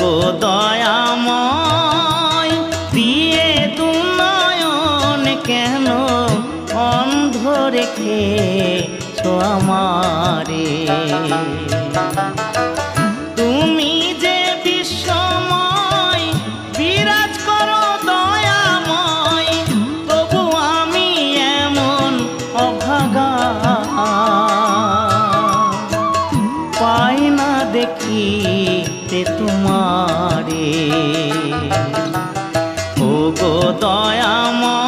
গো দয়াময় দিয়ে দুনয়ন কেন অন্ধ রেখেছো আমারে। তুমি যে বিশ্বময় বিরাজ করো দয়াময়, তবু আমি এমন অভাগা পাই না দেখিতে তোমারে। ও গো দয়াময়